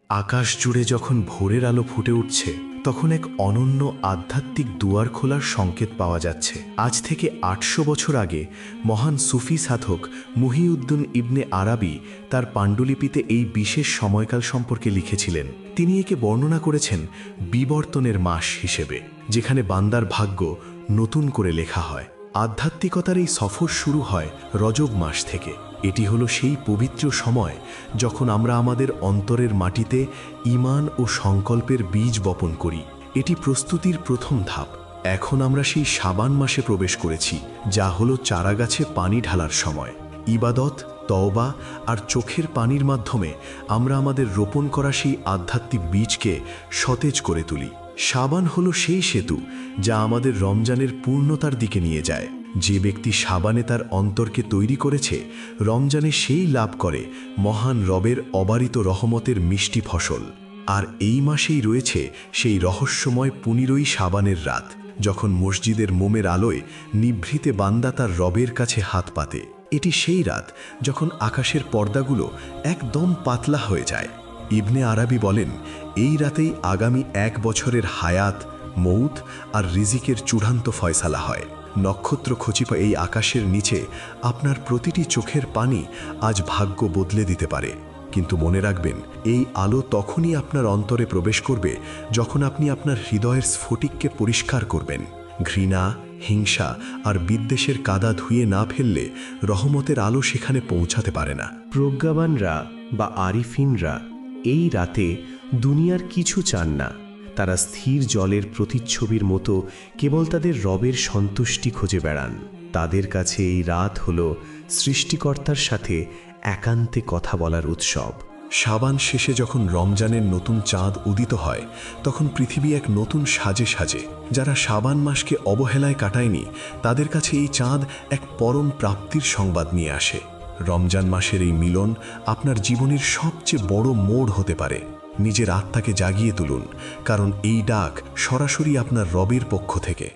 আকাশ জুড়ে যখন ভোরের আলো ফুটে উঠছে তখন এক অনন্য আধ্যাত্মিক দুয়ার খোলার সংকেত পাওয়া যাচ্ছে। আজ থেকে ৮০০ বছর আগে মহান সুফি সাধক মুহিউদ্দিন ইবনে আরাবি তার পাণ্ডুলিপিতে এই বিশেষ সময়কাল সম্পর্কে লিখেছিলেন। তিনি একে বর্ণনা করেছেন বিবর্তনের মাস হিসেবে, যেখানে বান্দার ভাগ্য নতুন করে লেখা হয়। আধ্যাত্মিকতার এই সফর শুরু হয় রজব মাস থেকে। এটি হলো সেই পবিত্র সময় যখন আমরা আমাদের অন্তরের মাটিতে ঈমান ও সংকল্পের বীজ বপন করি। এটি প্রস্তুতির প্রথম ধাপ। এখন আমরা সেই শাবান মাসে প্রবেশ করেছি, যা হলো চারাগাছে পানি ঢালার সময়। ইবাদত, তওবা আর চোখের পানির মাধ্যমে আমরা আমাদের রোপণ করা সেই আধ্যাত্মিক বীজকে সতেজ করে তুলি। শাবান হলো সেই সেতু যা আমাদের রমজানের পূর্ণতার দিকে নিয়ে যায়। যে ব্যক্তি শাবানে তার অন্তরকে তৈরি করেছে, রমজানে সেই লাভ করে মহান রবের অবারিত রহমতের মিষ্টি ফসল। আর এই মাসেই রয়েছে সেই রহস্যময় ১৫ই শাবানের রাত, যখন মসজিদের মোমের আলোয় নিভৃতে বান্দা তার রবের কাছে হাত পাতে। এটি সেই রাত যখন আকাশের পর্দাগুলো একদম পাতলা হয়ে যায়। ইবনে আরাবি বলেন, এই রাতেই আগামী ১ বছরের হায়াত, মৌত আর রিজিকের চূড়ান্ত ফয়সালা হয়। নক্ষত্র খচিত এই আকাশের নিচে আপনার প্রতিটি চোখের পানি আজ ভাগ্য বদলে দিতে পারে। কিন্তু মনে রাখবেন, এই আলো তখনই আপনার অন্তরে প্রবেশ করবে যখন আপনি আপনার হৃদয়ের স্ফটিককে পরিষ্কার করবেন। ঘৃণা, হিংসা আর বিদ্বেষের কাদা ধুয়ে না ফেললে রহমতের আলো সেখানে পৌঁছাতে পারে না। প্রজ্ঞাবানরা বা আরিফিনরা এই রাতে দুনিয়ার কিছু চান না। তারা স্থির জলের প্রতিচ্ছবির মতো কেবল তাদের রবের সন্তুষ্টি খুঁজে বেড়ান। তাদের কাছে এই রাত হল সৃষ্টিকর্তার সাথে একান্তে কথা বলার উৎসব। শাবান শেষে যখন রমজানের নতুন চাঁদ উদিত হয়, তখন পৃথিবী এক নতুন সাজে সাজে। যারা শাবান মাসকে অবহেলায় কাটায়নি, তাদের কাছে এই চাঁদ এক পরম প্রাপ্তির সংবাদ নিয়ে আসে। রমজান মাসের এই মিলন আপনার জীবনের সবচেয়ে বড় মোড় হতে পারে। নিজের আত্মাকে জাগিয়ে তুলুন, কারণ এই ডাক সরাসরি আপনার রবের পক্ষ থেকে।